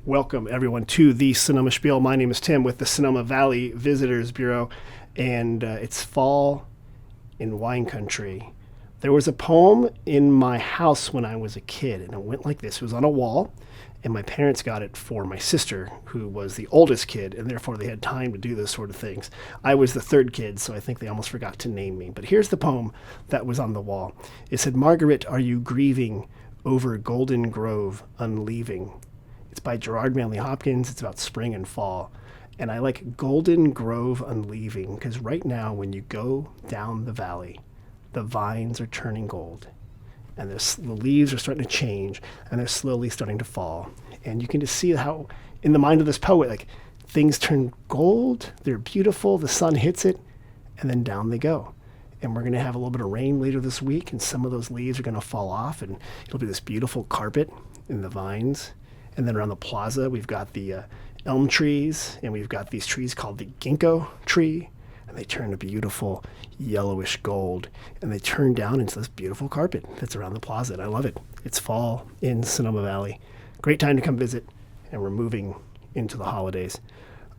Welcome, everyone, to the Sonoma Spiel. My name is Tim with the Sonoma Valley Visitors Bureau, and it's fall in wine country. There was a poem in my house when I was a kid, and it went like this. It was on a wall, and my parents got it for my sister, who was the oldest kid, and therefore they had time to do those sort of things. I was the third kid, so I think they almost forgot to name me. But here's the poem that was on the wall. It said, "Margaret, are you grieving over Golden Grove, unleaving?" It's by Gerard Manley Hopkins. It's about spring and fall. And I like Golden Grove, unleaving, because right now when you go down the valley, the vines are turning gold. And the leaves are starting to change, and they're slowly starting to fall. And you can just see how, in the mind of this poet, like things turn gold, they're beautiful, the sun hits it, and then down they go. And we're going to have a little bit of rain later this week, and some of those leaves are going to fall off, and it'll be this beautiful carpet in the vines. And then around the plaza, we've got the elm trees, and we've got these trees called the ginkgo tree, and they turn a beautiful yellowish gold, and they turn down into this beautiful carpet that's around the plaza, and I love it. It's fall in Sonoma Valley. Great time to come visit, and we're moving into the holidays.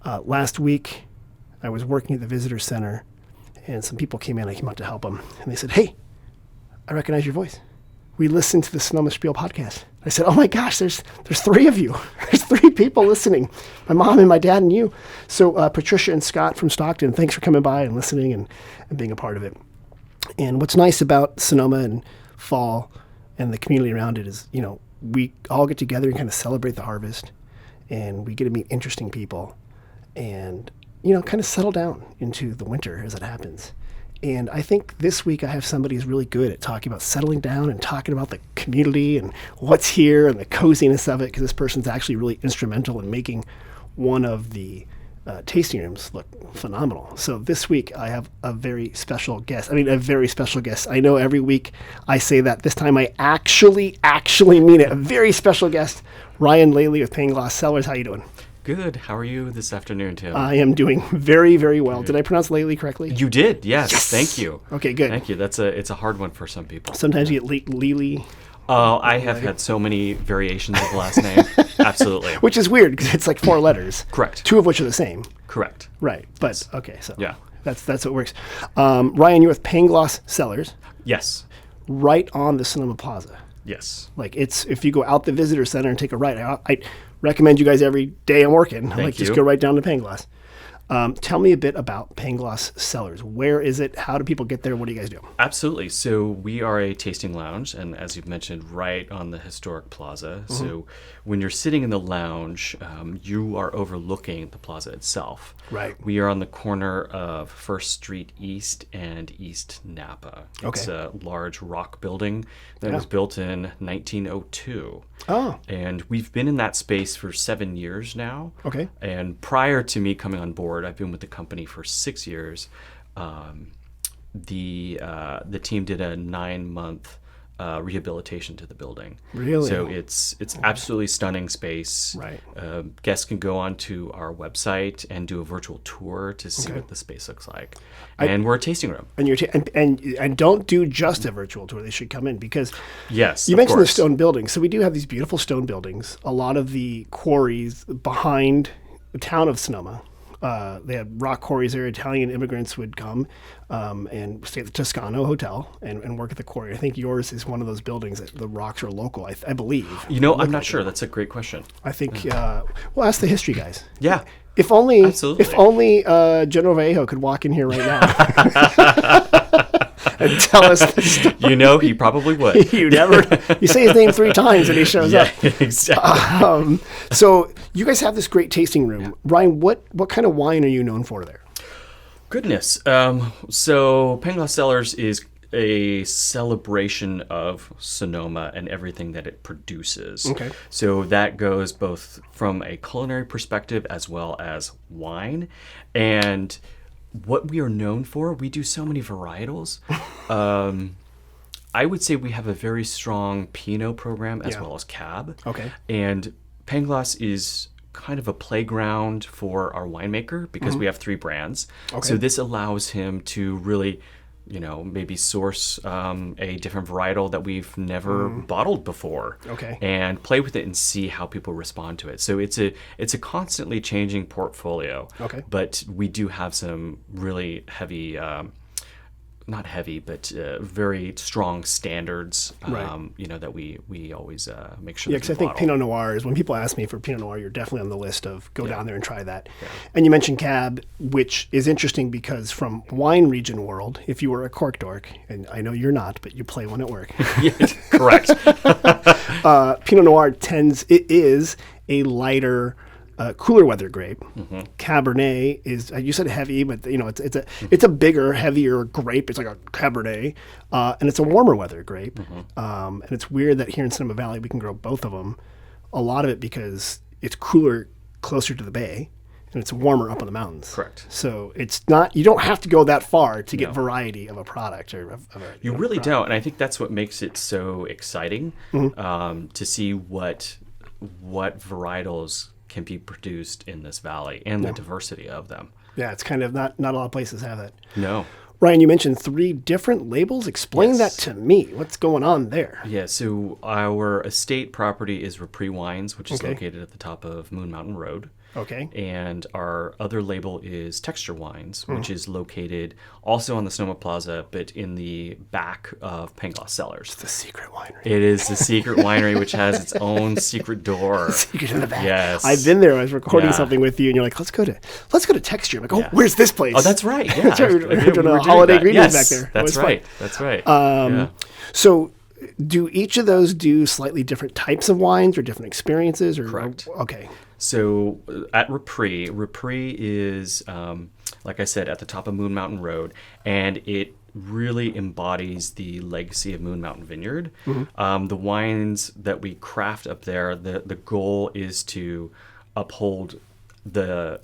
Last week, I was working at the visitor center, and some people came in. I came out to help them, and they said, "Hey, I recognize your voice. We listened to the Sonoma Spiel podcast." I said, "Oh my gosh, there's three of you. There's three people listening. My mom and my dad and you." So Patricia and Scott from Stockton, thanks for coming by and listening and being a part of it. And what's nice about Sonoma and fall and the community around it is, we all get together and kind of celebrate the harvest, and we get to meet interesting people and, kind of settle down into the winter as it happens. And I think this week I have somebody who's really good at talking about settling down and talking about the community and what's here and the coziness of it, because this person's actually really instrumental in making one of the tasting rooms look phenomenal. So this week I have a very special guest. I know every week I say that. This time I actually mean it. A very special guest, Ryan Lely with Pangloss Cellars. How you doing? Good. How are you this afternoon, Tim? I am doing very, very well. Good. Did I pronounce Lely correctly? You did. Yes. Thank you. Okay, good. Thank you. It's a hard one for some people. Sometimes you get Lely. Oh, I have had so many variations of the last name. Absolutely. Which is weird because it's like 4 letters. Correct. 2 of which are the same. Correct. Right. But okay, so yeah, that's what works. Ryan, you're with Pangloss Cellars. Yes. Right on the Sonoma Plaza. Yes. Like if you go out the visitor center and take a right, I recommend you guys every day I'm working. Just go right down to Pangloss. Tell me a bit about Pangloss Cellars. Where is it? How do people get there? What do you guys do? Absolutely. So we are a tasting lounge, and as you've mentioned, right on the historic plaza. Mm-hmm. So when you're sitting in the lounge, you are overlooking the plaza itself. Right. We are on the corner of First Street East and East Napa. It's a large rock building that was built in 1902. Oh. And we've been in that space for 7 years now. Okay. And prior to me coming on board, I've been with the company for 6 years. The team did a 9-month rehabilitation to the building. Really? So it's absolutely stunning space. Right. Guests can go onto our website and do a virtual tour to see what the space looks like. And we're a tasting room. And you're and don't do just a virtual tour. They should come in because yes, you mentioned the stone buildings. So we do have these beautiful stone buildings. A lot of the quarries behind the town of Sonoma. They had rock quarries there. Italian immigrants would come and stay at the Toscano Hotel and work at the quarry. I think yours is one of those buildings that the rocks are local, I believe. I'm not sure. That's a great question. I think, we'll ask the history guys. Yeah. If only Absolutely. General Vallejo could walk in here right now. And tell us the story. He probably would. You say his name 3 times and he shows up. Exactly. So you guys have this great tasting room. Yeah. Ryan, what kind of wine are you known for there? Goodness. So Pangloss Cellars is a celebration of Sonoma and everything that it produces. Okay. So that goes both from a culinary perspective as well as wine. And what we are known for, we do so many varietals. I would say we have a very strong Pinot program as well as Cab. Okay. And Pangloss is kind of a playground for our winemaker because we have 3 brands. Okay. So this allows him to really maybe source a different varietal that we've never bottled before. Okay. And play with it and see how people respond to it. So it's a constantly changing portfolio. Okay. But we do have some really heavy, not heavy, but very strong standards. Right. That we always make sure. Yeah, that because we I think bottle. Pinot Noir is, when people ask me for Pinot Noir, you're definitely on the list of go down there and try that. Yeah. And you mentioned Cab, which is interesting because from wine region world, if you were a cork dork, and I know you're not, but you play one at work. Correct. Pinot Noir is a lighter, cooler weather grape. Cabernet is, you said heavy, but it's a bigger, heavier grape. It's like a Cabernet, and it's a warmer weather grape. And it's weird that here in Sonoma Valley we can grow both of them. A lot of it because it's cooler closer to the bay, and it's warmer up in the mountains. Correct. So it's not, you don't have to go that far to get variety of a product or of a, you really don't, and I think that's what makes it so exciting to see what varietals can be produced in this valley and the diversity of them. Yeah, it's kind of not a lot of places have that. No. Ryan, you mentioned 3 different labels. Explain that to me. What's going on there? Yeah, so our estate property is Repris Wines, which is located at the top of Moon Mountain Road. Okay. And our other label is Texture Wines, which is located also on the Sonoma Plaza, but in the back of Pangloss Cellars. It's the secret winery. It is the secret winery, which has its own secret door. Secret in the back. Yes. I've been there. I was recording something with you, and you're like, let's go to Texture. I'm like, where's this place? Oh, that's right. Yeah. That's right. We're doing a holiday greetings back there. That's right. Fun. That's right. So do each of those do slightly different types of wines or different experiences? Or, Correct. Okay. So at Repris is, like I said, at the top of Moon Mountain Road, and it really embodies the legacy of Moon Mountain Vineyard. The wines that we craft up there, the goal is to uphold the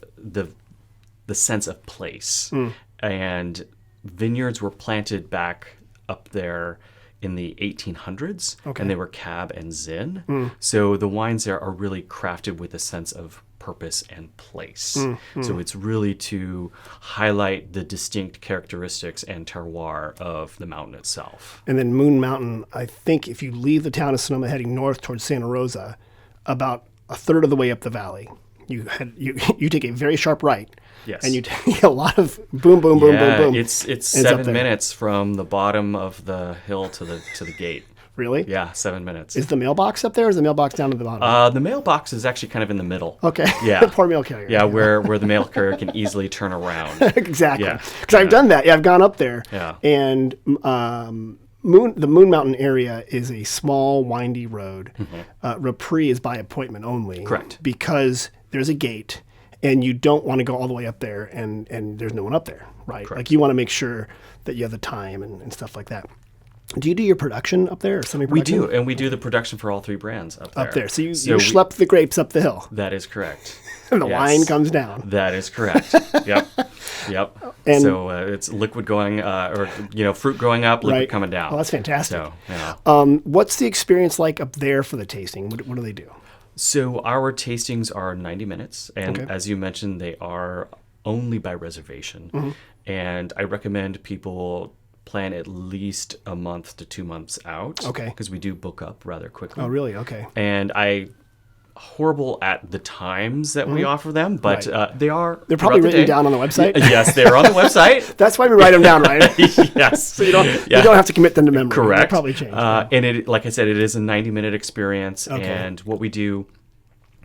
sense of place. And vineyards were planted back up there in the 1800s, and they were Cab and Zin. So the wines there are really crafted with a sense of purpose and place. So it's really to highlight the distinct characteristics and terroir of the mountain itself. And then Moon Mountain, I think if you leave the town of Sonoma heading north towards Santa Rosa, about a third of the way up the valley, you take a very sharp right. Yes. And you take a lot of boom, boom, boom, boom, boom. It's up 7 there. minutes from the bottom of the hill to the gate. Really? Yeah, 7 minutes. Is the mailbox up there, or is the mailbox down at the bottom? The mailbox is actually kind of in the middle. Okay. Yeah. Poor mail carrier. Yeah, where the mail carrier can easily turn around. Exactly. Yeah. Because I've done that. Yeah, I've gone up there. Yeah. And the Moon Mountain area is a small, windy road. Repris is by appointment only. Correct. Because there's a gate, and you don't want to go all the way up there, and there's no one up there, right? Correct. Like you want to make sure that you have the time and stuff like that. Do you do your production up there, or semi-production? We do, and we do the production for all 3 brands up there. Up there. So you schlep the grapes up the hill. That is correct. And the wine comes down. That is correct. Yep. And so it's liquid going, fruit going up, liquid coming down. Oh, that's fantastic. So, yeah. What's the experience like up there for the tasting? What do they do? So our tastings are 90 minutes, and as you mentioned, they are only by reservation. And I recommend people plan at least a month to 2 months out. Okay. Because we do book up rather quickly. Oh, really? Okay. And horrible at the times that we offer them, but they're probably written down on the website. Yes, they're on the website. That's why we write them down, right? Yes. So you don't have to commit them to memory. Correct. They'll probably change. And it, like I said, it is a 90-minute experience. And what we do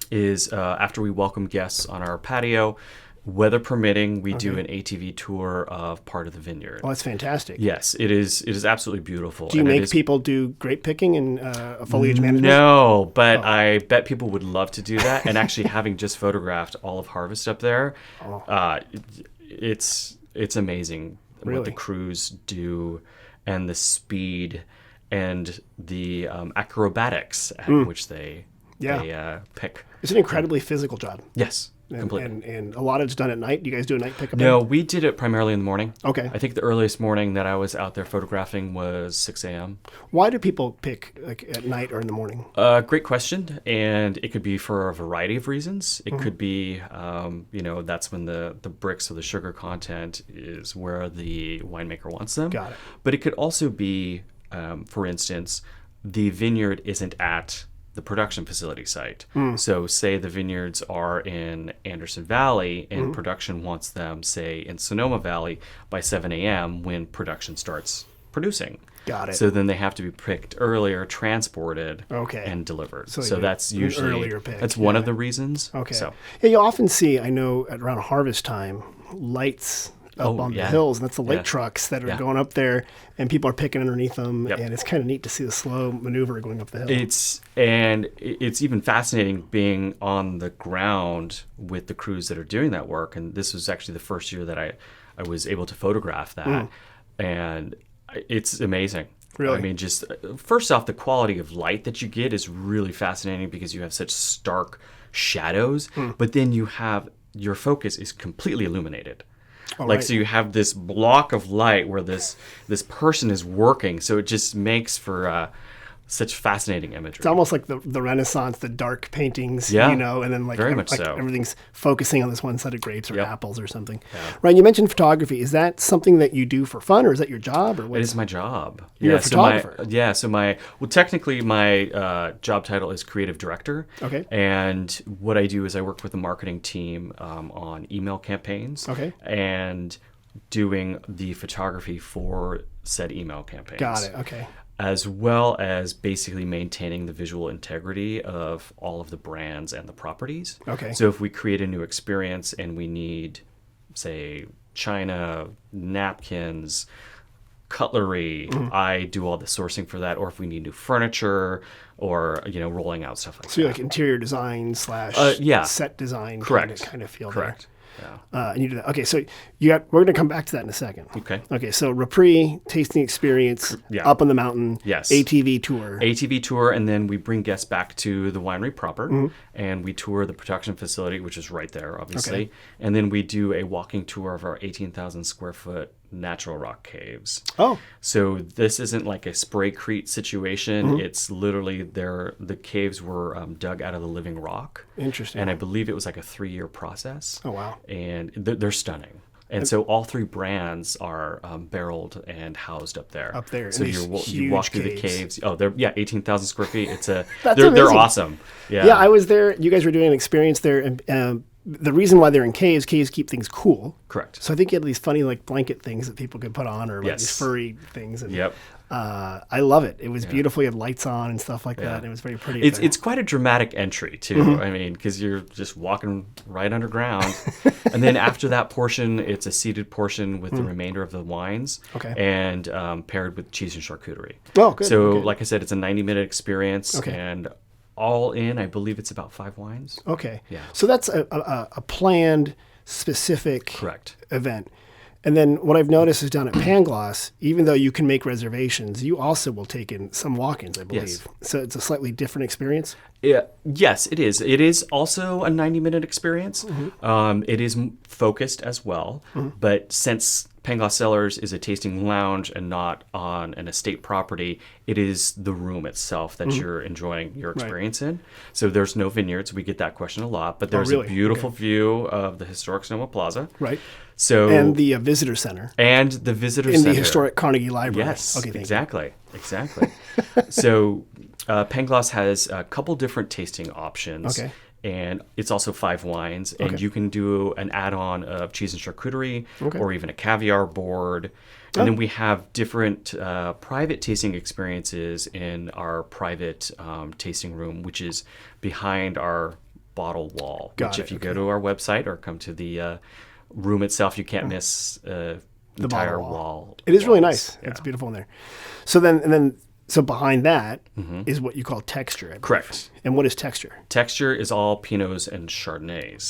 is after we welcome guests on our patio, weather permitting, we do an ATV tour of part of the vineyard. Oh, that's fantastic. Yes, it is absolutely beautiful. Do you make people do grape picking and foliage management? No, but I bet people would love to do that. And actually, having just photographed all of Harvest up there, it's amazing what the crews do, and the speed and the acrobatics at which they pick. It's an incredibly physical job. Yes. And a lot of it's done at night. Do you guys do a night pickup? No, we did it primarily in the morning. Okay. I think the earliest morning that I was out there photographing was 6 a.m. Why do people pick like at night or in the morning? Great question. And it could be for a variety of reasons. It could be, that's when the bricks or the sugar content is where the winemaker wants them. Got it. But it could also be, for instance, the vineyard isn't at the production facility site. So say the vineyards are in Anderson Valley and production wants them, say, in Sonoma Valley by 7 a.m. when production starts producing. Got it. So then they have to be picked earlier, transported, Okay. and delivered. So So that's an usually earlier pick, that's one of the reasons. Okay. So Yeah, you often see, I know, at around harvest time, lights up on the hills, and that's the light trucks that are going up there, and people are picking underneath them, and it's kind of neat to see the slow maneuver going up the hill. It's even fascinating being on the ground with the crews that are doing that work. And this was actually the first year that I was able to photograph that, and it's amazing. Really? I mean, just first off, the quality of light that you get is really fascinating because you have such stark shadows, but then your focus is completely illuminated. So you have this block of light where this person is working, so it just makes for such fascinating imagery. It's almost like the Renaissance, the dark paintings, Yeah, and then very much so. everything's focusing on this one set of grapes or apples or something. Yeah. Ryan, you mentioned photography. Is that something that you do for fun, or is that your job? Or what? It is my job. You're a photographer. Technically my job title is creative director. Okay. And what I do is I work with the marketing team on email campaigns. Okay. And doing the photography for said email campaigns. Got it. Okay. As well as basically maintaining the visual integrity of all of the brands and the properties. Okay. So if we create a new experience and we need, say, china, napkins, cutlery, I do all the sourcing for that. Or if we need new furniture or, rolling out stuff like that. So you're like interior design / set design kind of feel Correct. there. Yeah. And you do that. Okay, so we're going to come back to that in a second. Okay. Okay, so Repris, tasting experience, up on the mountain, Yes. ATV tour. ATV tour, and then we bring guests back to the winery proper, and we tour the production facility, which is right there, obviously. Okay. And then we do a walking tour of our 18,000 square foot natural rock caves. Oh. So this isn't like a spray-crete situation. It's literally the caves were dug out of the living rock. Interesting. And I believe it was like a 3-year process. Oh, wow. And they're stunning. And so all 3 brands are barreled and housed up there. Up there, So in you these walk huge they're the caves. caves. Oh, they're 18,000 square feet. It's they're amazing. awesome. Yeah. Yeah, I was there. You guys were doing an experience there, and the reason why they're in caves keep things cool. Correct. So I think you had these funny like blanket things that people could put on, or like these furry things. And, Yep. I love it. It was beautiful. You had lights on and stuff like that. And it was very pretty. It's quite a dramatic entry too. I mean, because you're just walking right underground, and then after that portion, it's a seated portion with the remainder of the wines. Okay. And paired with cheese and charcuterie. Oh, good. So, Okay. like I said, it's a 90-minute experience. Okay. And all in, I believe it's about 5 wines. Okay. Yeah. So that's a planned, specific Correct. event. And then what I've noticed is down at Pangloss, even though you can make reservations, you also will take in some walk-ins, I believe. Yes. So it's a slightly different experience. Yeah, yes, it is. It is also a 90-minute experience. It is focused as well. But since Pangloss Cellars is a tasting lounge and not on an estate property, it is the room itself that you're enjoying your experience in. So there's no vineyards. We get that question a lot. But there's really? a beautiful view of the historic Sonoma Plaza. Right. So And the visitor center. and the visitor In center. the historic Carnegie Library. Yes, Okay, thank exactly. So Pangloss has a couple different tasting options. Okay. And it's also 5 wines. And you can do an add-on of cheese and charcuterie or even a caviar board. And then we have different private tasting experiences in our private tasting room, which is behind our bottle wall. Got which it, if you go to our website or come to the room itself, you can't miss the entire bottle wall. It is really walls. nice. It's beautiful in there. So behind that is what you call texture. I believe. Correct. And what is texture? Texture is all Pinots and Chardonnays.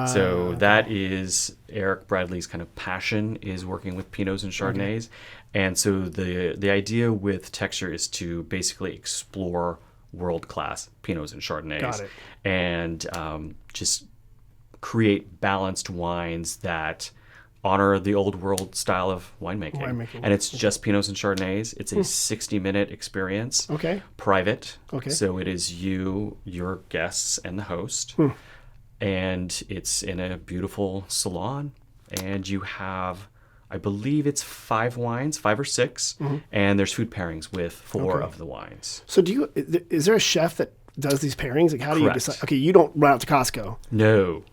So that is Eric Bradley's kind of passion, is working with Pinots and Chardonnays. And so the idea with texture is to basically explore world-class Pinots and Chardonnays. Got it. And just create balanced wines that honor the old world style of winemaking. And it's just Pinots and Chardonnays. It's a 60-minute experience. Okay. Private. Okay. So it is you, your guests, and the host. And it's in a beautiful salon. And you have, I believe it's 5 wines, 5 or 6. And there's food pairings with 4 of the wines. So is there a chef that does these pairings? Like, how do you Correct. decide? Okay, you don't run out to Costco. No.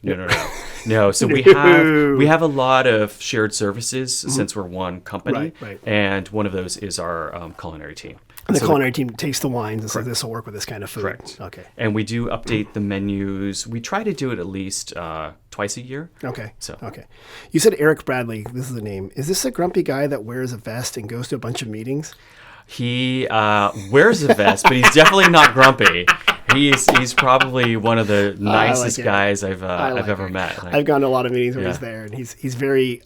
No. So we have a lot of shared services since we're one company, Right. and one of those is our culinary team. And the So culinary team takes the wines and says, this will work with this kind of food. Correct. Okay. And we do update the menus. We try to do it at least twice a year. Okay. So Okay. You said Eric Bradley. This is the name. Is this a grumpy guy that wears a vest and goes to a bunch of meetings? he wears a vest, but he's definitely not grumpy. He's probably one of the nicest guys I've ever met. I've gone to a lot of meetings where he's there, and he's very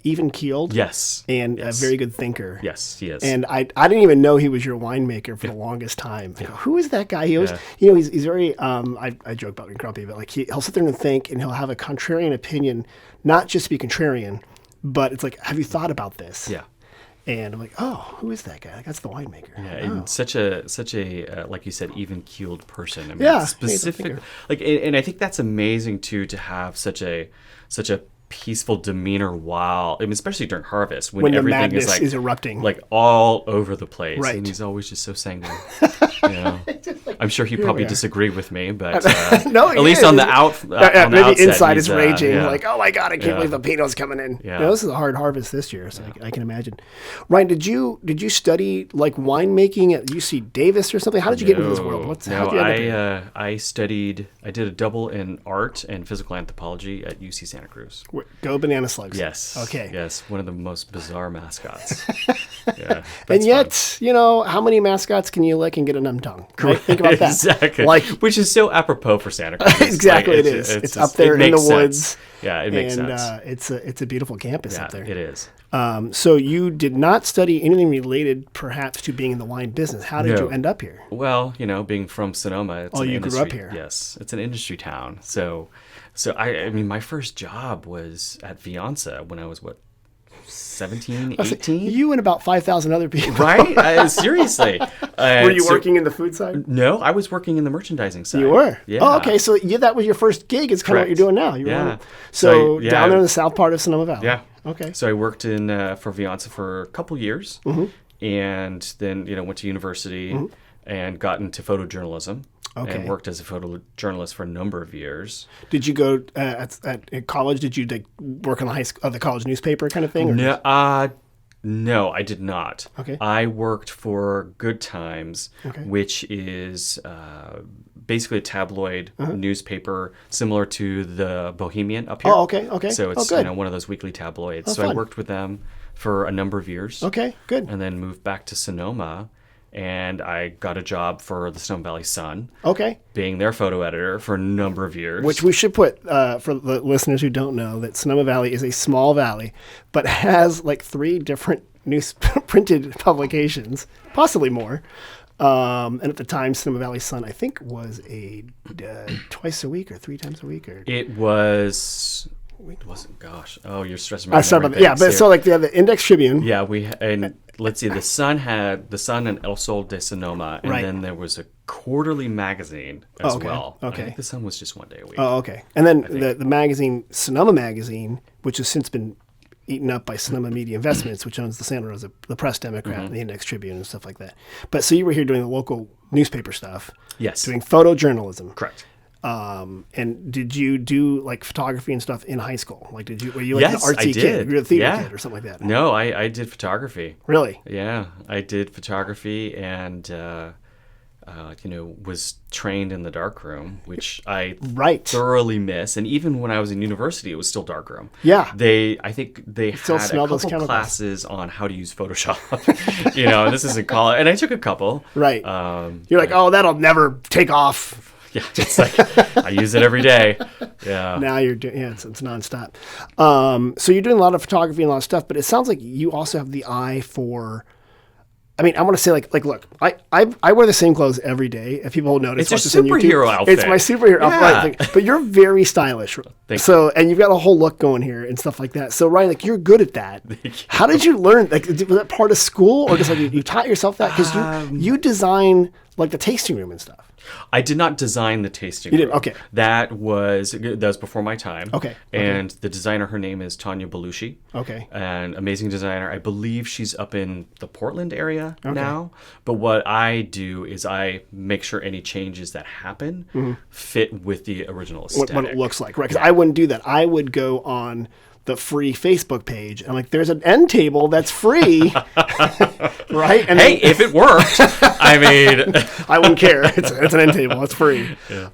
even keeled. Yes. And a very good thinker. Yes, he is. And I didn't even know he was your winemaker for the longest time. I go, who is that guy? He always, he's very, I joke about being grumpy, but like he'll sit there and think, and he'll have a contrarian opinion, not just to be contrarian, but it's like, have you thought about this? Yeah. And I'm like, oh, who is that guy? Like, that's the winemaker. Yeah, and such a like you said, even keeled person. I mean, specific. Like, and I think that's amazing too, to have such a peaceful demeanor while, I mean, especially during harvest when everything is erupting, like all over the place. Right. And he's always just so sanguine. I'm sure he probably disagreed with me, but no, at least on the maybe inside he's is raging, like, oh my god, I can't believe the Pinot's coming in. Yeah. This is a hard harvest this year, so I can imagine. Ryan, did you study like winemaking at UC Davis or something? How did you get into this world? I did a double in art and physical anthropology at UC Santa Cruz. Go banana slugs. Yes. Okay. Yes, one of the most bizarre mascots. Yeah. And yet, fun. How many mascots can you lick and get a numb tongue? Right? Think about that. Exactly. Like, which is so apropos for Santa Cruz. Exactly, it is. It's up there in the woods. Yeah, it makes sense. And it's a beautiful campus up there. It is. So you did not study anything related, perhaps, to being in the wine business. How did you end up here? Well, being from Sonoma, it's an industry. Grew up here. Yes, it's an industry town. So I mean, my first job was at Vianza when I was 17, 18? You and about 5,000 other people. Right? Seriously. Were you working in the food side? No, I was working in the merchandising side. You were? Yeah. Oh, okay. So that was your first gig. It's kind of what you're doing now. So down there in the south part of Sonoma Valley. Yeah. Okay. So I worked for Vianza for a couple years, and then went to university and got into photojournalism. Okay. And worked as a photojournalist for a number of years. Did you go at college? Did you work on the college newspaper kind of thing? Or no, I did not. Okay. I worked for Good Times, which is basically a tabloid newspaper similar to the Bohemian up here. Oh, okay. So it's one of those weekly tabloids. So fun. I worked with them for a number of years. Okay, good. And then moved back to Sonoma. And I got a job for the Sonoma Valley Sun. Okay. Being their photo editor for a number of years. Which we should put, for the listeners who don't know, that Sonoma Valley is a small valley, but has like 3 different printed publications, possibly more. And at the time, Sonoma Valley Sun, I think, was a twice a week or 3 times a week. It wasn't. Gosh. Oh, you're stressing me out. But so like the Index Tribune. Yeah, let's see. The Sun and El Sol de Sonoma, and then there was a quarterly magazine as well. Okay. I think the Sun was just one day a week. Oh, okay. And then the magazine, Sonoma Magazine, which has since been eaten up by Sonoma Media Investments, which owns the Santa Rosa, the Press Democrat, and the Index Tribune and stuff like that. But so you were here doing the local newspaper stuff. Yes. Doing photojournalism. Correct. And did you do like photography and stuff in high school? Like, were you like an artsy kid? You were a theater kid or something like that? No, I did photography. Really? Yeah, I did photography and, was trained in the darkroom, which I thoroughly miss. And even when I was in university, it was still darkroom. Yeah. I think they had a couple classes on how to use Photoshop. This is in college. And I took a couple. Right. You're like, oh, that'll never take off. Yeah, it's like I use it every day. Yeah. Now you're doing it's nonstop. So you're doing a lot of photography and a lot of stuff, but it sounds like you also have the eye for I mean, I want to say look, I wear the same clothes every day. If people notice, It's your superhero outfit. It's my superhero outfit. But you're very stylish. And you've got a whole look going here and stuff like that. So Ryan, you're good at that. How did you learn? Was that part of school, or just you taught yourself that? Because you design the tasting room and stuff. I did not design the tasting room. You did? Okay. That was before my time. Okay. And the designer, her name is Tanya Belushi. Okay. An amazing designer. I believe she's up in the Portland area now. But what I do is I make sure any changes that happen fit with the original aesthetic. What it looks like, right? Because I wouldn't do that. I would go on the free Facebook page. And there's an end table that's free, right? And hey, if it worked, I mean, I wouldn't care. It's an end table. It's free. Yeah.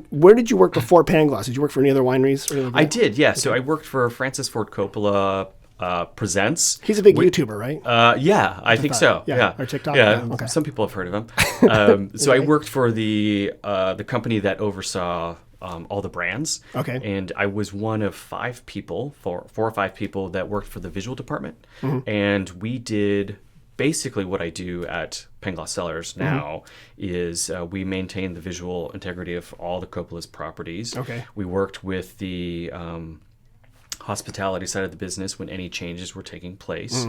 Where did you work before Pangloss? Did you work for any other wineries? Or I did, yeah. Okay. So I worked for Francis Ford Coppola Presents. He's a big YouTuber, right? Yeah, I think so. Yeah. Or TikTok. Yeah, okay. Some people have heard of him. So I worked for the company that oversaw all the brands. Okay. And I was one of four or five people that worked for the visual department. And we did basically what I do at Pangloss Cellars now is we maintain the visual integrity of all the Coppola's properties. Okay. We worked with the hospitality side of the business when any changes were taking place.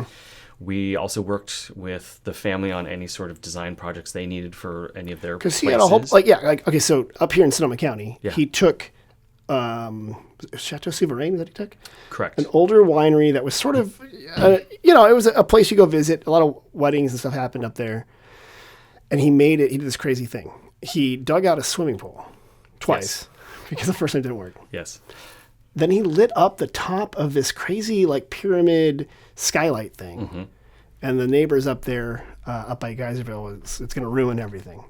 We also worked with the family on any sort of design projects they needed for any of their places. Because he had a whole, okay, so up here in Sonoma County, he took Chateau Souverain, that he took? Correct. An older winery that was sort of, it was a place you go visit. A lot of weddings and stuff happened up there. And he did this crazy thing. He dug out a swimming pool twice because the first time didn't work. Yes. Then he lit up the top of this crazy pyramid skylight thing. And the neighbors up there, up by Geyserville, it's going to ruin everything.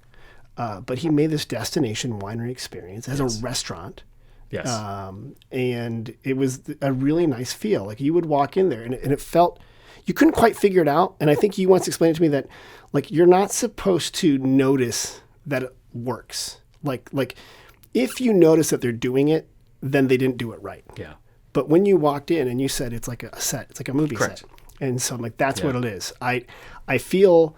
But he made this destination winery experience as a restaurant. Yes. And it was a really nice feel. You would walk in there and it felt, you couldn't quite figure it out. And I think you once explained it to me that you're not supposed to notice that it works. If you notice that they're doing it, then they didn't do it right. Yeah. But when you walked in and you said it's like a set, it's like a movie Correct. set. And so I'm that's what it is. I feel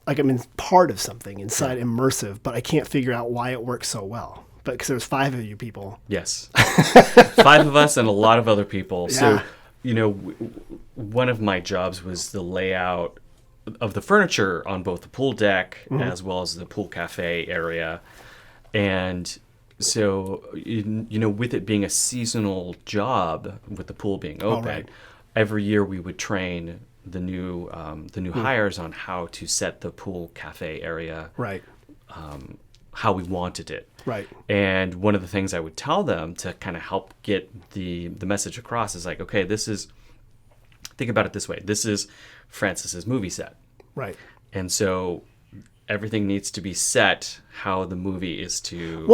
like I'm in part of something inside, immersive, but I can't figure out why it works so well. But because there's 5 of you people. Yes. 5 of us and a lot of other people. Yeah. So, one of my jobs was the layout of the furniture on both the pool deck as well as the pool cafe area. And so, with it being a seasonal job, with the pool being open, every year we would train the new hires on how to set the pool cafe area, how we wanted it. Right. And one of the things I would tell them to kind of help get the message across is okay, think about it this way. This is Francis's movie set. Right. And so everything needs to be set how the movie is to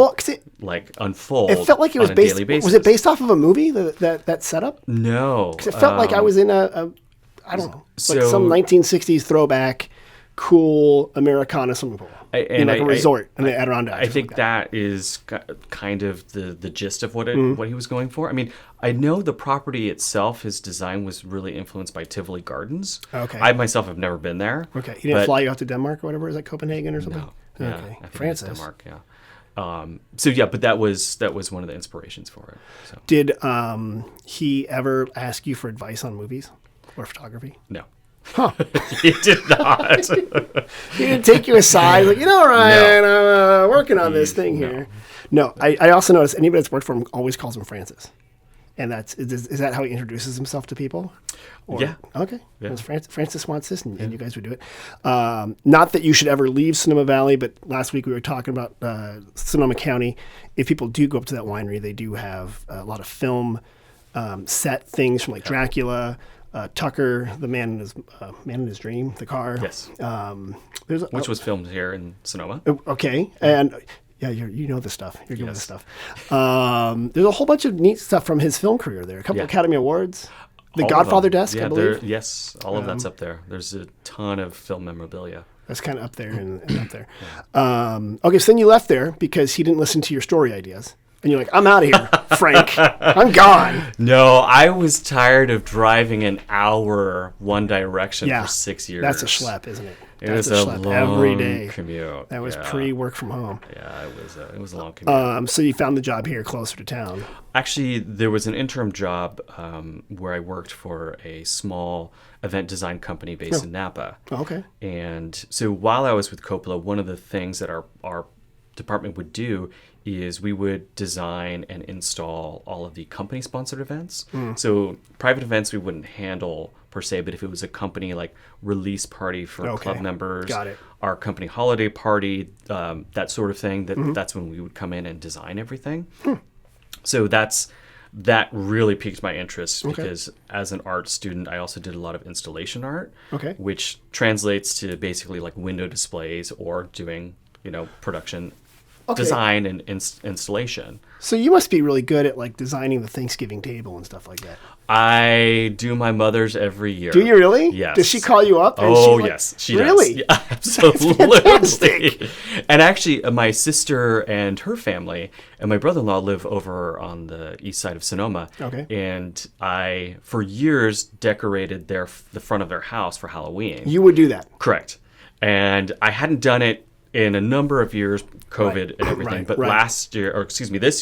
unfold. It felt like it was based. Daily basis. Was it based off of a movie? That setup? No, because it felt like I was in I don't know, some 1960s throwback, cool Americana swimming pool in a resort in the Adirondacks. I think that is kind of the gist of what he was going for. I mean, I know the property itself, his design was really influenced by Tivoli Gardens. Okay. I myself have never been there. Okay. He didn't fly you out to Denmark or whatever? Is that Copenhagen or something? No. Yeah. Okay. I think Francis. it's Denmark, yeah. But that was one of the inspirations for it. So. Did he ever ask you for advice on movies or photography? No. Huh. He did not. He didn't take you aside, Ryan, I'm working on this thing here. No, I also noticed anybody that's worked for him always calls him Francis. And is that how he introduces himself to people? Yeah. Okay. Yeah. Francis wants this, and you guys would do it. Not that you should ever leave Sonoma Valley, but last week we were talking about Sonoma County. If people do go up to that winery, they do have a lot of film set things from Dracula, Tucker, the man in his dream, the car. Yes. Which was filmed here in Sonoma. Okay. And yeah, you know this stuff. You're good with this stuff. There's a whole bunch of neat stuff from his film career there. A couple Academy Awards. The All Godfather desk, I believe. Yes, all of that's up there. There's a ton of film memorabilia. That's kind of up there and up there. Okay, so then you left there because he didn't listen to your story ideas. And you're like, I'm out of here, Frank. I'm gone. No, I was tired of driving an hour one direction for 6 years. That's a schlep, isn't it? It was a long every day. commute. That was pre-work from home. Yeah, it was a long commute. So you found the job here closer to town. Actually, there was an interim job where I worked for a small event design company based in Napa. Oh, okay. And so while I was with Coppola, one of the things that our department would do is we would design and install all of the company-sponsored events. So private events we wouldn't handle per se, but if it was a company like release party for club members, our company holiday party, that sort of thing, that's when we would come in and design everything. So that really piqued my interest because as an art student, I also did a lot of installation art, which translates to basically like window displays or doing, production design and installation. So you must be really good at like designing the Thanksgiving table and stuff like that. I do my mother's every year. Do you really? Yes. Does she call you up? Yes, she does. Really? Yeah, absolutely. And actually, my sister and her family and my brother-in-law live over on the east side of Sonoma. Okay. And I, for years, decorated the front of their house for Halloween. You would do that? Correct. And I hadn't done it in a number of years, COVID and everything. But this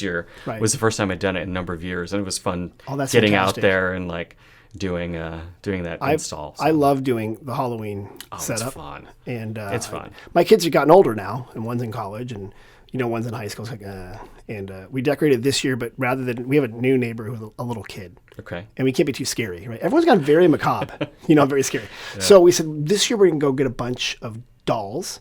year was the first time I'd done it in a number of years, and it was fun getting fantastic. out there and like doing that install. So. I love doing the Halloween setup. It's fun. And it's fun. My kids have gotten older now, and one's in college, and one's in high school. It's like, and we decorated this year, but rather than we have a new neighbor who's a little kid. Okay. And we can't be too scary, right? Everyone's gotten very macabre, very scary. Yeah. So we said this year we're gonna go get a bunch of dolls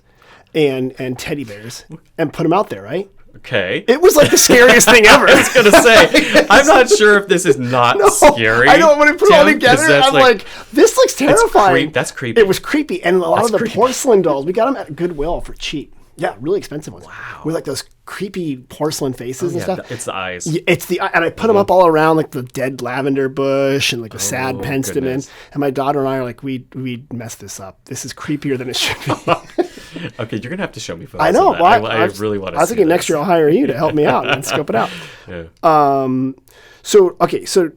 and teddy bears and put them out there, right? Okay. It was like the scariest thing ever. I was going to say, I'm not sure if this is not scary. I know, when I put it all together, I'm like, this looks terrifying. That's creepy. It was creepy. And a lot of the porcelain dolls, we got them at Goodwill for cheap. Yeah, really expensive ones. Wow. With like those creepy porcelain faces and stuff. It's the eyes. It's the and I put them up all around like the dead lavender bush and like the sad penstemon. And my daughter and I are like, we messed this up. This is creepier than it should be. Okay, you're gonna have to show me photos. I know. Of that. I really want to. I was thinking next year I'll hire you to help me out and scope it out. Yeah. So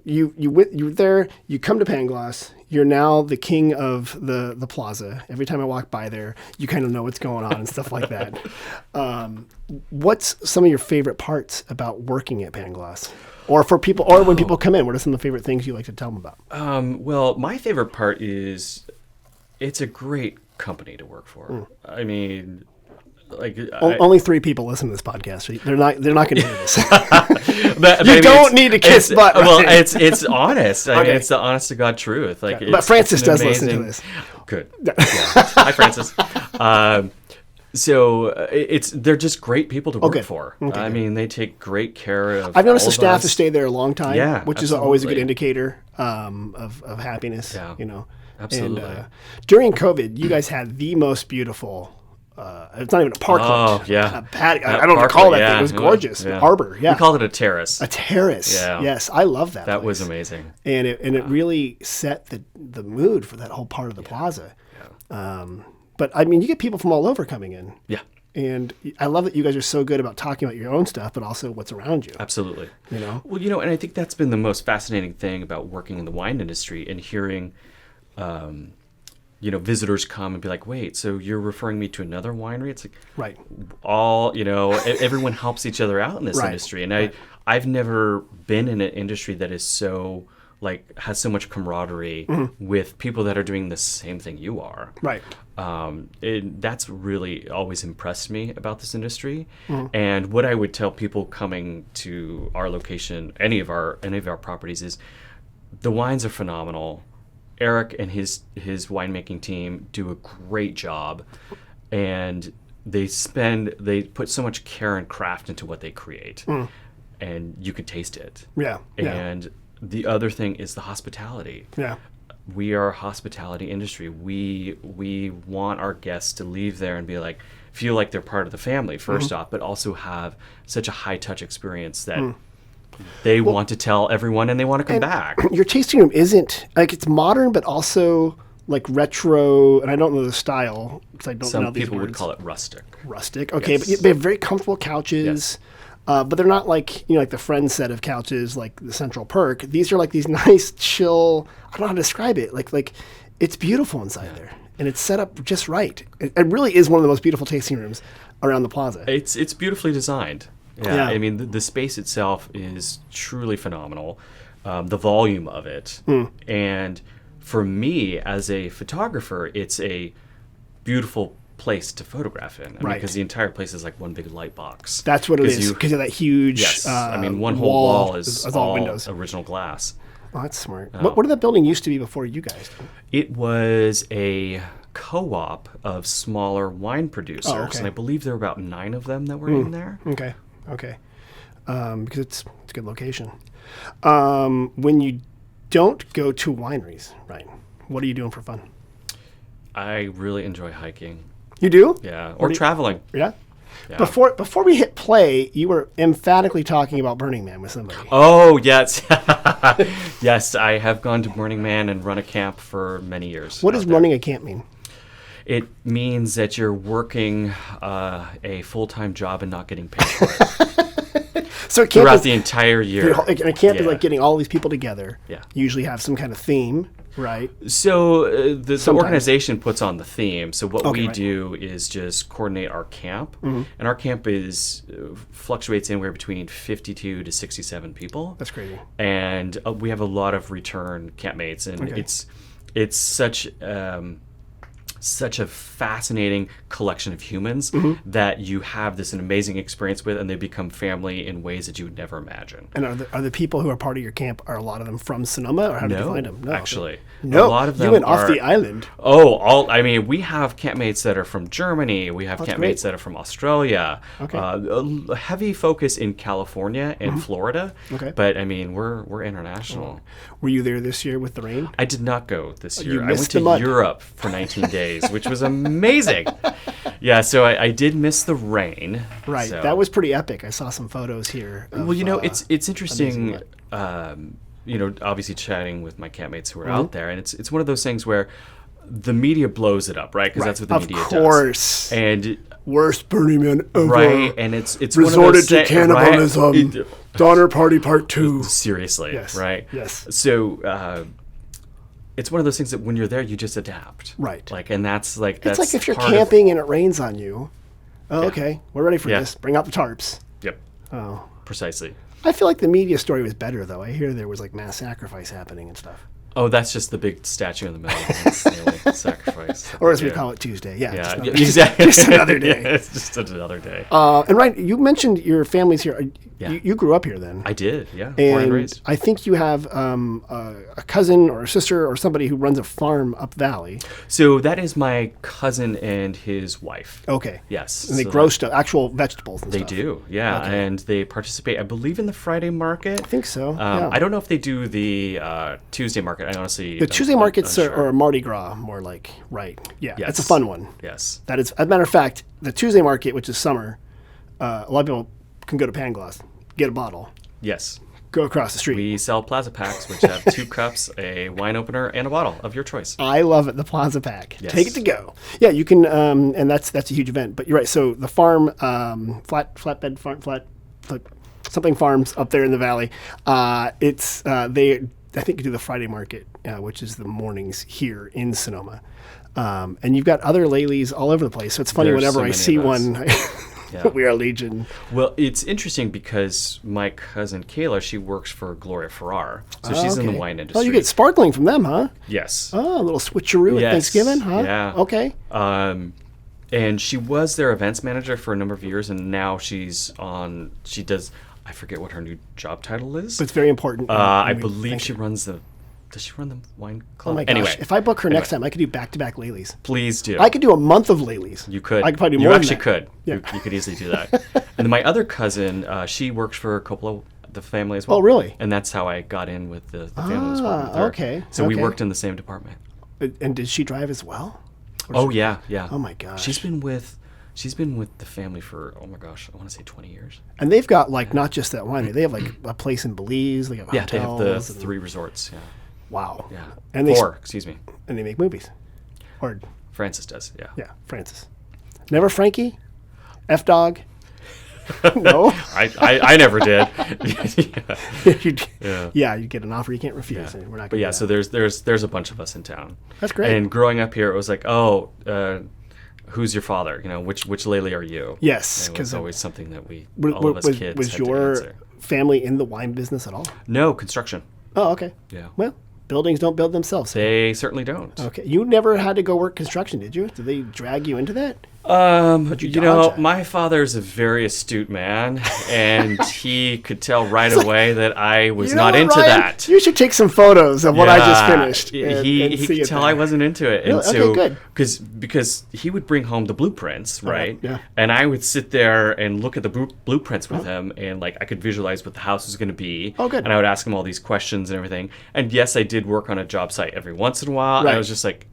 you were there. You come to Pangloss. You're now the king of the plaza. Every time I walk by there, you kind of know what's going on and stuff like that. What's some of your favorite parts about working at Pangloss? Or for people, or when people come in, what are some of the favorite things you like to tell them about? Well, my favorite part is it's a great company to work for. I mean, like only 3 people listen to this podcast. They're not going to hear this. but you don't need to kiss butt. Right? Well, it's honest. I mean, it's the honest to God truth. Like, but Francis does listen to this. Good. Yeah. Hi, Francis. So they're just great people to work for. Okay. I mean, they take great care of. I've noticed the staff has stayed there a long time. Yeah, which is always a good indicator of happiness. Yeah. Absolutely. And during COVID, you guys had the most beautiful. It's not even a park. Yeah. A patio. I don't know what to call that thing. It was gorgeous. Yeah. Arbor. Yeah. We called it a terrace. A terrace. Yeah. Yes, I love that. That place. was amazing. And it really set the mood for that whole part of the plaza. Yeah. But I mean, you get people from all over coming in. Yeah. And I love that you guys are so good about talking about your own stuff, but also what's around you. Absolutely. Well, and I think that's been the most fascinating thing about working in the wine industry and hearing, visitors come and be like, wait, so you're referring me to another winery? It's like, right. Everyone helps each other out in this industry. And I've never been in an industry that is so, has so much camaraderie with people that are doing the same thing you are. Right. That's really always impressed me about this industry. And what I would tell people coming to our location, any of our properties, is the wines are phenomenal. Eric and his winemaking team do a great job, and they put so much care and craft into what they create, and you could taste it. Yeah. And the other thing is the hospitality. Yeah. We are a hospitality industry. We want our guests to leave there and be like, feel like they're part of the family first off, but also have such a high touch experience that they want to tell everyone and they want to come back. Your tasting room isn't it's modern, but also like retro, and I don't know the style because I don't know these words. Some people would call it rustic. Rustic, okay, yes. But they have very comfortable couches. Yes. But they're not like, like the Friends set of couches, like the Central Perk. These are like these nice, chill, I don't know how to describe it. Like it's beautiful inside there. And it's set up just right. It really is one of the most beautiful tasting rooms around the plaza. It's beautifully designed. Yeah. I mean, the space itself is truly phenomenal. The volume of it. And for me, as a photographer, it's a beautiful place to photograph in. I mean, because the entire place is like one big light box. That's what it is, because of that huge I mean, one whole wall is all windows. Original glass. Oh, that's smart. What did that building used to be before you guys did? It was a co-op of smaller wine producers, and I believe there were about 9 of them that were in there. Okay. Because it's a good location. When you don't go to wineries, right? What are you doing for fun? I really enjoy hiking. You do? Yeah, or traveling. Yeah. Before we hit play, you were emphatically talking about Burning Man with somebody. Oh, yes. Yes, I have gone to Burning Man and run a camp for many years. What does running a camp mean? It means that you're working a full-time job and not getting paid for it. So camp throughout the entire year. And a camp is like getting all these people together. Yeah. You usually have some kind of theme, right? So the organization puts on the theme. So what we do is just coordinate our camp. And our camp fluctuates anywhere between 52 to 67 people. That's crazy. And we have a lot of return campmates. And it's such a fascinating collection of humans that you have this an amazing experience with, and they become family in ways that you would never imagine. And are the people who are part of your camp, are a lot of them from Sonoma, or how did you find them? No, actually. No, a lot of them you went off the island. I mean, we have campmates that are from Germany. We have campmates that are from Australia. A heavy focus in California and Florida. But I mean, we're international. Were you there this year with the rain? I did not go this year. You I missed went the to mud. Europe for 19 days, which was amazing. Yeah, so I did miss the rain. Right, so. that was pretty epic. I saw some photos here. Well, it's interesting. Obviously chatting with my campmates who are out there, and it's one of those things where the media blows it up, right? Because that's what the media does. Of course. And worst Burning Man ever. Right, and it's resorted one of those to cannibalism. Right? Donner Party Part 2. Seriously, yes. Right? Yes. So it's one of those things that when you're there, you just adapt. Right. And that's like it's like if you're camping and it rains on you. Oh, okay, we're ready for this. Bring out the tarps. Yep. Oh, precisely. I feel like the media story was better, though. I hear there was like mass sacrifice happening and stuff. Oh, that's just the big statue in the middle. That's the only sacrifice. Or as we call it, Tuesday. Yeah, exactly. Just another day. It's just another day. And Ryan, you mentioned your family's here. You grew up here then. I did, yeah. Born and raised. I think you have a cousin or a sister or somebody who runs a farm up valley. So that is my cousin and his wife. Okay. Yes. And they grow stuff, actual vegetables and they stuff. They do, yeah. Okay. And they participate, I believe, in the Friday market. I think so, I don't know if they do the Tuesday market. I honestly... The Tuesday markets are Mardi Gras, more like, right. Yeah, yes. It's a fun one. Yes. That is, as a matter of fact, the Tuesday market, which is summer, a lot of people can go to Pangloss, get a bottle. Yes. Go across the street. We sell Plaza Packs, which have 2 cups, a wine opener, and a bottle of your choice. I love it, the Plaza Pack. Yes. Take it to go. Yeah, you can, and that's a huge event. But you're right. So the farm, flatbed farm, something farms up there in the valley. I think you do the Friday market, which is the mornings here in Sonoma. And you've got other Lely's all over the place. So it's funny whenever I see one, we are legion. Well, it's interesting because my cousin Kayla, she works for Gloria Ferrar. So she's in the wine industry. Oh, you get sparkling from them, huh? Yes. Oh, a little switcheroo at Thanksgiving, huh? Yeah. Okay. And she was their events manager for a number of years, and now she does... I forget what her new job title is. But it's very important. I believe she runs the... Does she run the wine club? Oh my gosh. Anyway, if I book her next time, I could do back-to-back Lely's. Please do. I could do a month of Lely's. You could. I could probably do more than that. You actually could. Yeah. You could easily do that. And then my other cousin, she works for Coppola, the family as well. Oh, really? And that's how I got in with the family as well. Okay. So we worked in the same department. And did she drive as well? Yeah. Oh my gosh. She's been with the family for, oh my gosh, I want to say 20 years. And they've got like not just that winery. They have like a place in Belize. They have hotels. They have the 3 resorts. Yeah. Wow. Yeah. And 4, excuse me. And they make movies. Or Francis does, yeah. Yeah, Francis. Never Frankie? F-Dog? No. I never did. You get an offer you can't refuse. And we're not. But gonna yeah, do so that. there's a bunch of us in town. That's great. And growing up here, it was like, oh, who's your father? You know, which Lely are you? Yes, And it because was always something that all of us kids was had to your answer. family in the wine business at all? No, construction. Oh, okay. Yeah. Well, buildings don't build themselves. They certainly don't. Okay. You never had to go work construction, did you? Did they drag you into that? You know, my father's a very astute man, and he could tell right away that I was not into Ryan? that. You should take some photos of what I just finished. He could tell I wasn't into it, and Really? so Okay, good. because he would bring home the blueprints, right? Yeah. And I would sit there and look at the blueprints with him, and like I could visualize what the house was going to be. Oh, good. And I would ask him all these questions and everything. And yes, I did work on a job site every once in a while. And I Right. was just like,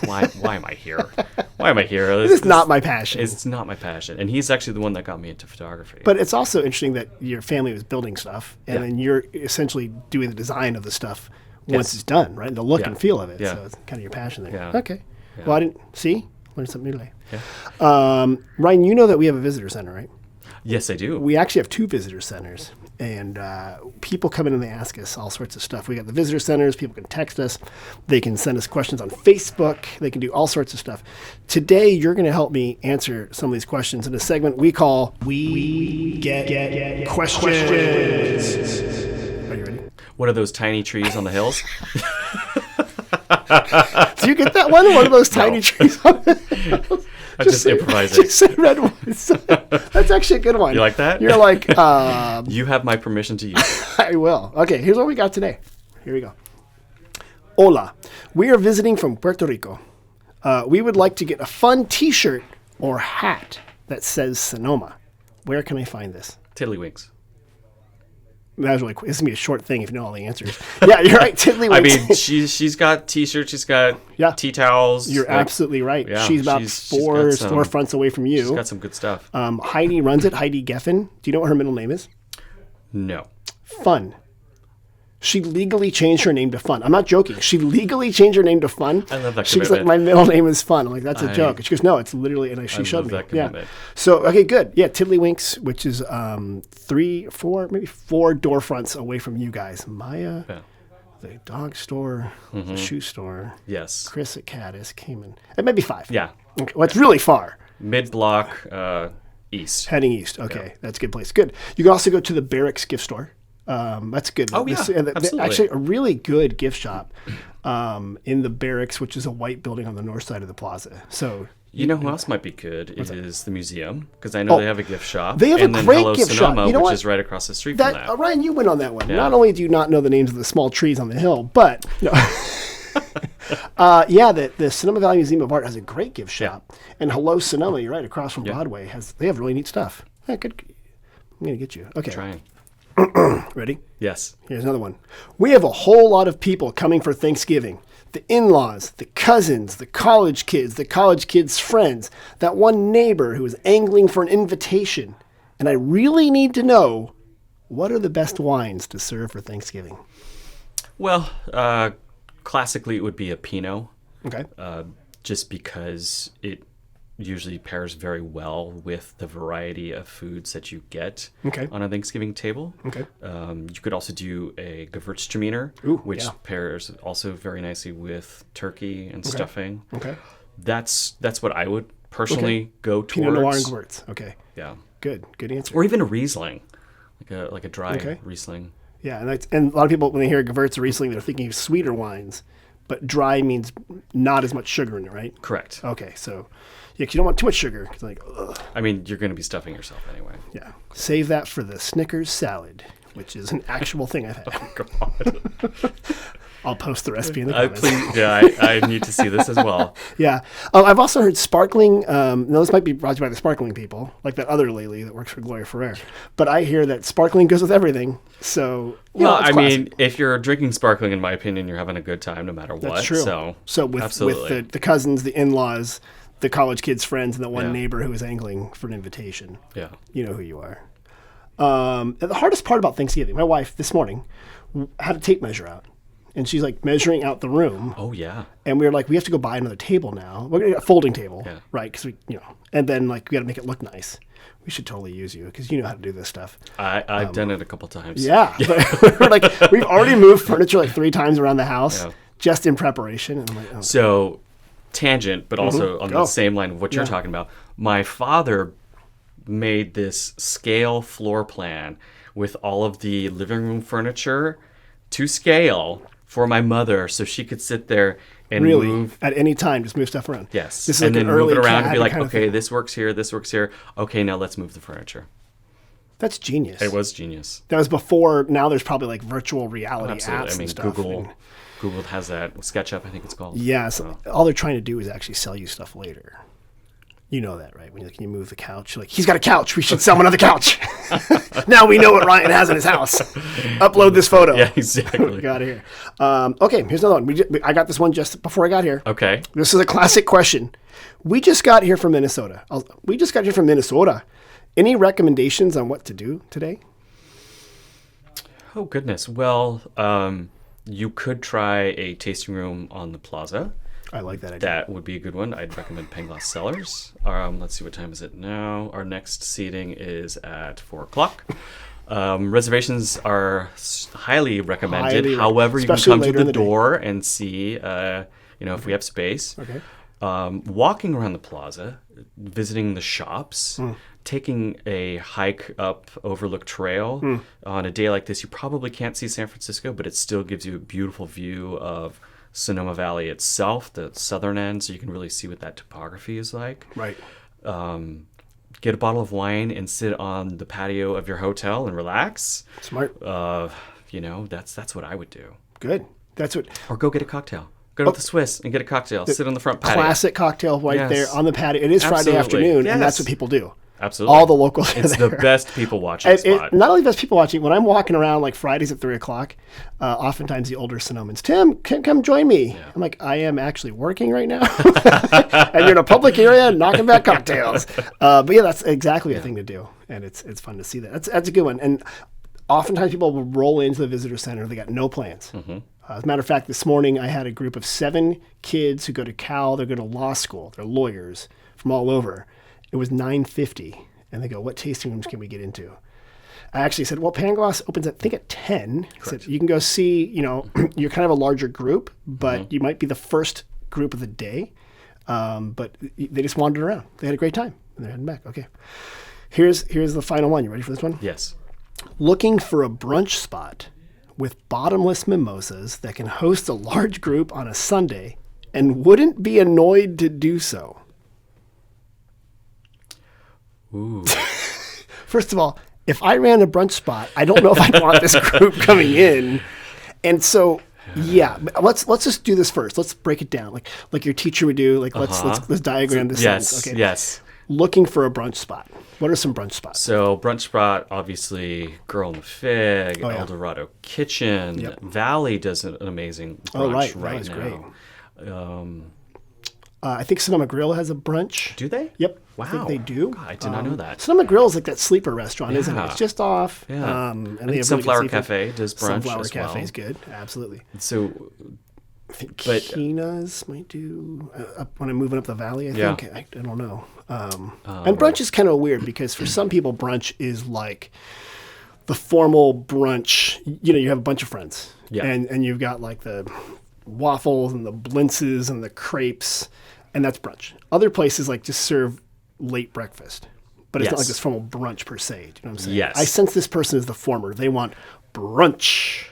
why am I here? Why am I here? This is not my passion. It's not my passion. And he's actually the one that got me into photography. But it's also interesting that your family was building stuff, and Yeah. then you're essentially doing the design of the stuff once Yes. it's done, right? The look Yeah. and feel of it. Yeah. So it's kind of your passion there. Yeah. Okay. Yeah. Well, I didn't see. Learn something new today. Yeah. Ryan, you know that we have a visitor center, right? Yes, I do. We actually have 2 visitor centers, and people come in and they ask us all sorts of stuff. We got the visitor centers. People can text us. They can send us questions on Facebook. They can do all sorts of stuff. Today, you're going to help me answer some of these questions in a segment we call We Get Questions. Are you ready? What are those tiny trees on the hills? Do you get that one? One of those tiny trees on the I just improvise it. Just say red ones. That's actually a good one. You like that? You're like, You have my permission to use it. I will. Okay, here's what we got today. Here we go. Hola. We are visiting from Puerto Rico. We would like to get a fun t-shirt or hat that says Sonoma. Where can I find this? Tiddlywinks. That was really quick. This is going to be a short thing if you know all the answers. Yeah, you're right. Tiddlywinks. I mean, she's got t-shirts, she's got tea towels. You're like, absolutely right. yeah, she's about she's 4 got some- storefronts away from you. She's got some good stuff. Heidi runs it. Heidi Geffen. Do you know what her middle name is? No. Fun. She legally changed her name to Fun. I'm not joking. She legally changed her name to Fun. I love that She's like, commitment. my middle name is Fun. I'm like, that's a joke. And she goes, no, it's literally, and she showed love me. that commitment. So, okay, good. Yeah, Tiddlywinks, which is 3, 4, maybe 4 door fronts away from you guys. Maya, Yeah. the dog store, the shoe store. Yes. Chris at Caddis came in. It may be 5. Yeah. Okay, well, it's really far. Mid-block east. Heading east. Okay, that's a good place. Good. You can also go to the Barracks gift store. That's good. Oh, yeah, absolutely. Actually, a really good gift shop in the Barracks, which is a white building on the north side of the plaza. So You know who else might be good is the museum, because I know they have a gift shop. They have and a then great Hello gift Sonoma, shop. You know which what? is right across the street that from that. Ryan, you went on that one. Yeah. Not only do you not know the names of the small trees on the hill, but no. The Sonoma Valley Museum of Art has a great gift shop, and Hello Sonoma, you're right, across from Broadway, they have really neat stuff. Yeah, good. I'm gonna get you. Okay, Trying. ready? Yes. Here's another one. We have a whole lot of people coming for Thanksgiving. The in-laws, the cousins, the college kids' friends, that one neighbor who is angling for an invitation. And I really need to know, what are the best wines to serve for Thanksgiving? Well, classically it would be a Pinot, Okay. just because it usually pairs very well with the variety of foods that you get Okay. on a Thanksgiving table. Okay. You could also do a Gewürztraminer, Ooh, which yeah. pairs also very nicely with turkey and stuffing. Okay. That's what I would personally go towards. Pinot Noir and Gewurz. Okay. Yeah. Good answer. Or even a Riesling, like a dry Okay. Riesling. Yeah, and a lot of people, when they hear Gewurz or Riesling, they're thinking of sweeter wines. But dry means not as much sugar in it, right? Correct. Okay, so yeah, 'cause you don't want too much sugar. It's like, ugh. I mean, you're going to be stuffing yourself anyway. Yeah. Save that for the Snickers salad, which is an actual thing I've had. God. I'll post the recipe in the comments. Please, yeah, I need to see this as well. Yeah. I've also heard sparkling. Now, this might be brought to you by the sparkling people, like that other lady that works for Gloria Ferrer. But I hear that sparkling goes with everything. So, Well, it's I classic. mean, if you're drinking sparkling, in my opinion, you're having a good time no matter what. That's true. So with absolutely. the cousins, the in-laws, the college kids' friends, and the one Yeah. neighbor who is angling for an invitation, Yeah. you know who you are. And the hardest part about Thanksgiving, my wife this morning had a tape measure out. And she's like measuring out the room. Oh, yeah. And we were like, we have to go buy another table now. We're gonna get a folding table, Yeah. right? Because and then like we got to make it look nice. We should totally use you because you know how to do this stuff. I've done it a couple times. Yeah. Like, we've already moved furniture like 3 times around the house just in preparation. And I'm like, oh. So, tangent, but also on the same line of what you're talking about. My father made this scale floor plan with all of the living room furniture to scale for my mother so she could sit there and move. At any time, just move stuff around. Yes. This is and like then an move it early around and be CAD like, kind of okay, thing. this works here, this works here. Okay, now let's move the furniture. That's genius. It was genius. That was before. Now there's probably like virtual reality Absolutely. apps I mean, and stuff. Google has that. SketchUp, I think it's called. Yeah. So all they're trying to do is actually sell you stuff later. You know that, right? When you move the couch, you're like, he's got a couch. We should sell him another couch. Now we know what Ryan has in his house. Upload this photo. Yeah, exactly. Got it here. Okay, here's another one. I got this one just before I got here. Okay. This is a classic question. We just got here from Minnesota. Any recommendations on what to do today? Oh, goodness. Well, you could try a tasting room on the plaza. I like that idea. That would be a good one. I'd recommend Pangloss Cellars. Let's see, what time is it now? Our next seating is at 4 o'clock. Reservations are highly recommended. However, you can come to the door and see, if we have space. Okay. Walking around the plaza, visiting the shops, taking a hike up Overlook Trail. On a day like this, you probably can't see San Francisco, but it still gives you a beautiful view of Sonoma Valley itself, the southern end, so you can really see what that topography is like. Right. Get a bottle of wine and sit on the patio of your hotel and relax. Smart. That's what I would do. Good. That's what. Or go get a cocktail. Go to the Swiss and get a cocktail. Sit on the front patio. Classic cocktail right there on the patio. It is Friday afternoon, and that's what people do. Absolutely. All the locals are It's there. the best people watching spot. Not only best people watching, when I'm walking around like Fridays at 3 o'clock, oftentimes the older Sonomans, Tim, come join me. Yeah. I'm like, I am actually working right now. And you're in a public area knocking back cocktails. But yeah, that's exactly the thing to do. And it's fun to see that. That's a good one. And oftentimes people will roll into the visitor center. They got no plans. Mm-hmm. As a matter of fact, this morning I had a group of 7 kids who go to Cal. They're going to law school. They're lawyers from all over. It was 9:50, and they go, what tasting rooms can we get into? I actually said, well, Pangloss opens, I think, at 10. I said, you can go see, you're kind of a larger group, but you might be the first group of the day. But they just wandered around. They had a great time, and they're heading back. Okay. Here's the final one. You ready for this one? Yes. Looking for a brunch spot with bottomless mimosas that can host a large group on a Sunday and wouldn't be annoyed to do so. Ooh. First of all, if I ran a brunch spot, I don't know if I'd want this group coming in. And so, yeah, let's just do this first. Let's break it down, like your teacher would do. Like let's diagram this. Yes. Okay. Yes. Looking for a brunch spot. What are some brunch spots? So brunch spot, obviously, Girl in the Fig, El Dorado Kitchen. Yep. Valley does an amazing brunch right now. Great. I think Sonoma Grill has a brunch. Do they? Yep. Wow. I think they do. God, I did not know that. Sonoma Grill is like that sleeper restaurant, isn't it? It's just off. Yeah. And I think Sunflower Cafe does brunch Sunflower as well. Cafe is good. Absolutely. So, I think Kina's might do when I'm moving up the valley. I think I don't know. And brunch is kind of weird because for some people, brunch is like the formal brunch. You have a bunch of friends, and you've got like the waffles and the blintzes and the crepes, and that's brunch. Other places like just serve late breakfast, but it's not like this formal brunch per se. Do you know what I'm saying? Yes. I sense this person is the former. They want brunch.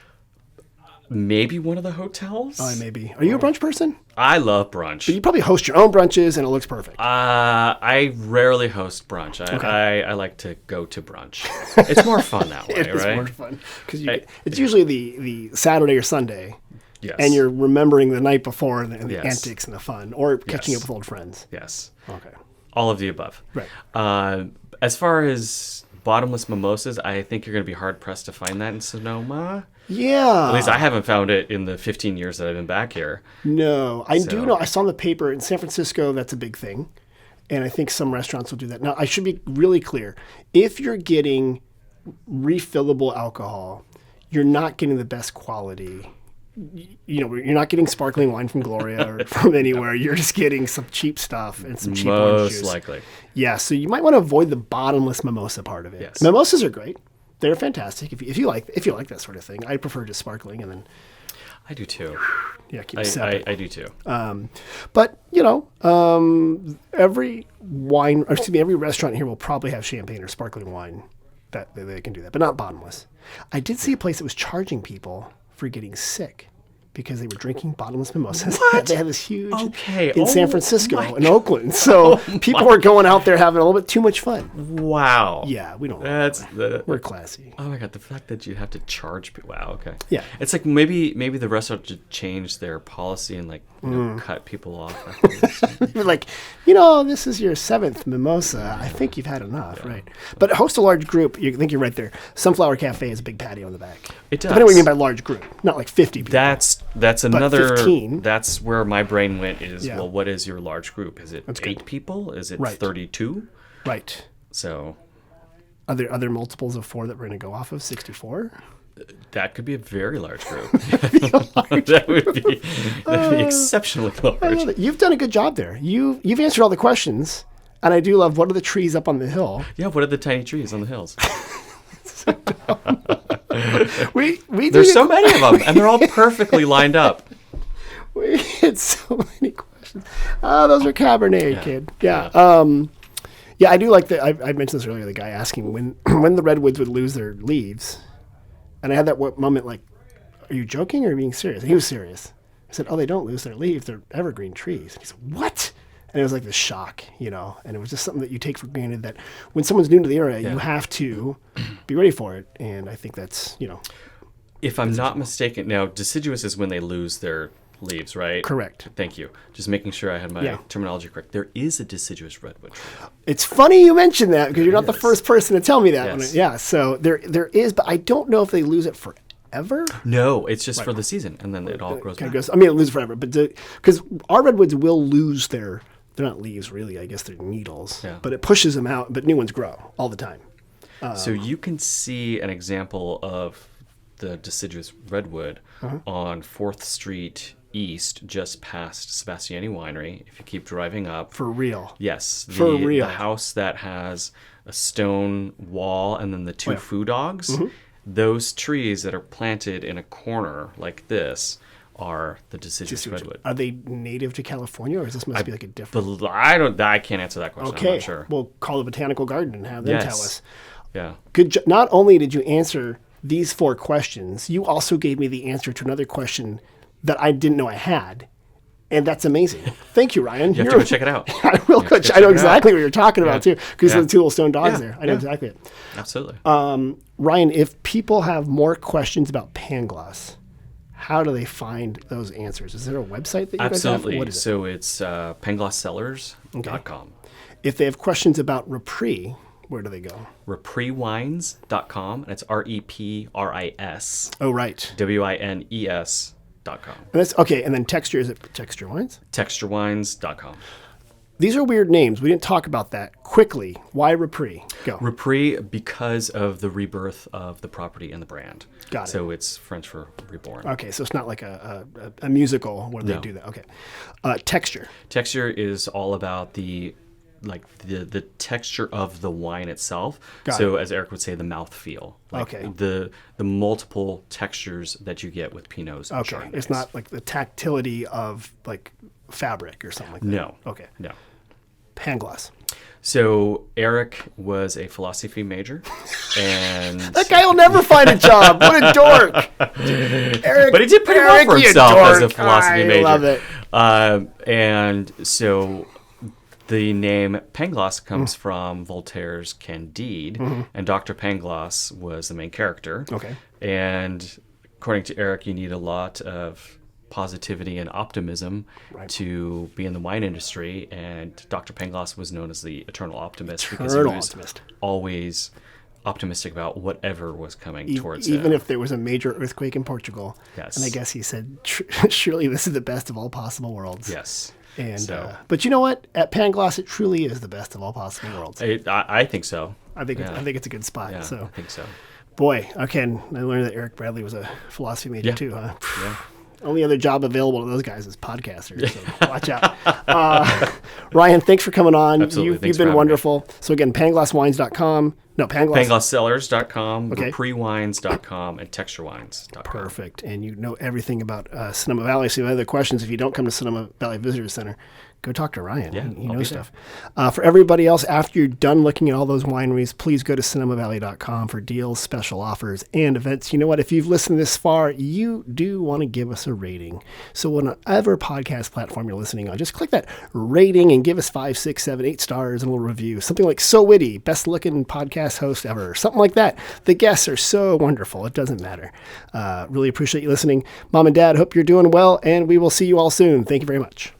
Maybe one of the hotels? Maybe. Are you a brunch person? I love brunch. But you probably host your own brunches and it looks perfect. I rarely host brunch. I like to go to brunch. It's more fun that way, It is right? more fun. Because it's usually the Saturday or Sunday. Yes. And you're remembering the night before and the antics and the fun. Or catching up with old friends. Yes. Okay. All of the above. Right. As far as bottomless mimosas, I think you're going to be hard-pressed to find that in Sonoma. Yeah. At least I haven't found it in the 15 years that I've been back here. No. I do know. I saw in the paper in San Francisco, that's a big thing. And I think some restaurants will do that. Now, I should be really clear. If you're getting refillable alcohol, you're not getting the best quality you're not getting sparkling wine from Gloria or from anywhere. You're just getting some cheap stuff and some cheap orange juice. Most likely. Yeah, so you might want to avoid the bottomless mimosa part of it. Yes. Mimosas are great. They're fantastic if you like that sort of thing. I prefer just sparkling and then I do too. yeah, keep it separate. I do too. But every restaurant here will probably have champagne or sparkling wine that they can do that, but not bottomless. I did see a place that was charging people for getting sick because they were drinking bottomless mimosas. What? They had this huge Okay. in San Francisco and Oakland. So people were going out there having a little bit too much fun. Wow. Yeah, we don't. We're classy. Oh my god, the fact that you have to charge people. Wow, okay. Yeah. It's like maybe the restaurant should change their policy and cut people off afterwards. You're like, this is your 7th mimosa. I think you've had enough, right? But host a large group. You think you're right there. Sunflower Cafe has a big patio in the back. It does. Depending on what you mean by large group, not like 50 people. That's another. 15. That's where my brain went. Yeah. Well, what is your large group? Is it 8 people? Is it 32? Right. So, Are there other multiples of 4 that we're going to go off of? 64? that could be a very large group. That would be exceptionally I love large. it. You've done a good job there. You've answered all the questions, and I do love what are the trees up on the hill. Yeah, what are the tiny trees on the hills? We There's so many of them, and they're all perfectly lined up. We had so many questions. Those are Cabernet, kid. Yeah. Yeah, I do like that. I mentioned this earlier. The guy asking when the redwoods would lose their leaves, and I had that moment like, "Are you joking or are you being serious?" And he was serious. I said, "Oh, they don't lose their leaves. They're evergreen trees." And he said, "What?" And it was like the shock, and it was just something that you take for granted that when someone's new to the area, you have to be ready for it. And I think that's, If I'm not mistaken, now deciduous is when they lose their leaves, right? Correct. Thank you. Just making sure I had my terminology correct. There is a deciduous redwood tree. It's funny you mentioned that because you're not the first person to tell me that. Yes. So there is, but I don't know if they lose it forever. No, it's just for the season, and then it all grows back. It lose forever, but because our redwoods will lose they're not leaves really, I guess they're needles, but it pushes them out, but new ones grow all the time. So you can see an example of the deciduous redwood on 4th Street East, just past Sebastiani Winery. If you keep driving up. For real. Yes. For real. The house that has a stone wall and then the 2 foo dogs, those trees that are planted in a corner like this are the deciduous redwood. Are they native to California, or is this must be like a different? I can't answer that question. Okay, I'm not sure. We'll call the botanical garden and have them tell us. Yeah. Good. Not only did you answer these 4 questions, you also gave me the answer to another question that I didn't know I had, and that's amazing. Thank you, Ryan. You have to go check it out. I will go. I know exactly what you're talking about too, because of the 2 little stone dogs there. I know exactly it. Absolutely. Ryan, if people have more questions about Pangloss, how do they find those answers? Is there a website that you guys have? Absolutely. What is it? So it's panglosscellars.com. If they have questions about Repris, where do they go? Repriwines.com, and it's REPRIS. Oh, right. WINES.com. And that's okay. And then Texture, is it Texture Wines? Texturewines.com. These are weird names. We didn't talk about that. Quickly, why Repris? Go. Repris because of the rebirth of the property and the brand. Got it. So it's French for reborn. Okay, so it's not like a musical where they do that. Okay. Texture. Texture is all about the texture of the wine itself. So as Eric would say, the mouthfeel. The multiple textures that you get with Pinots. Okay. Chardonnays. It's not like the tactility of like fabric or something like that. No. Okay. No. Pangloss. So Eric was a philosophy major, and that guy will never find a job. What a dork! Eric, but he did pretty well for himself as a philosophy major. I love it. And so the name Pangloss comes from Voltaire's Candide, and Dr. Pangloss was the main character. Okay. And according to Eric, you need a lot of positivity and optimism to be in the wine industry, and Dr. Pangloss was known as the eternal optimist because he was always optimistic about whatever was coming towards him. Even if there was a major earthquake in Portugal. Yes. And I guess he said, surely this is the best of all possible worlds. Yes. And but you know what? At Pangloss, it truly is the best of all possible worlds. I think so. I think it's a good spot. Yeah, so I think so. Boy, okay. I learned that Eric Bradley was a philosophy major too, huh? Yeah. Only other job available to those guys is podcasters. So watch out. Ryan, thanks for coming on. Absolutely. You've been wonderful. So again, panglosswines.com. No, Pangloss.cellars.com, Okay. repriwines.com, and texturewines.com. Perfect. And you know everything about Sonoma Valley. So if you have other questions, if you don't come to Sonoma Valley Visitor Center, go talk to Ryan. Yeah, he I'll knows be there. stuff. For everybody else, after you're done looking at all those wineries, please go to sonomavalley.com for deals, special offers, and events. You know what? If you've listened this far, you do want to give us a rating. So whatever podcast platform you're listening on, just click that rating and give us 5, 6, 7, 8 stars and a little review. Something like So Witty, best looking podcast host ever. Something like that. The guests are so wonderful. It doesn't matter. Really appreciate you listening. Mom and Dad, hope you're doing well, and we will see you all soon. Thank you very much.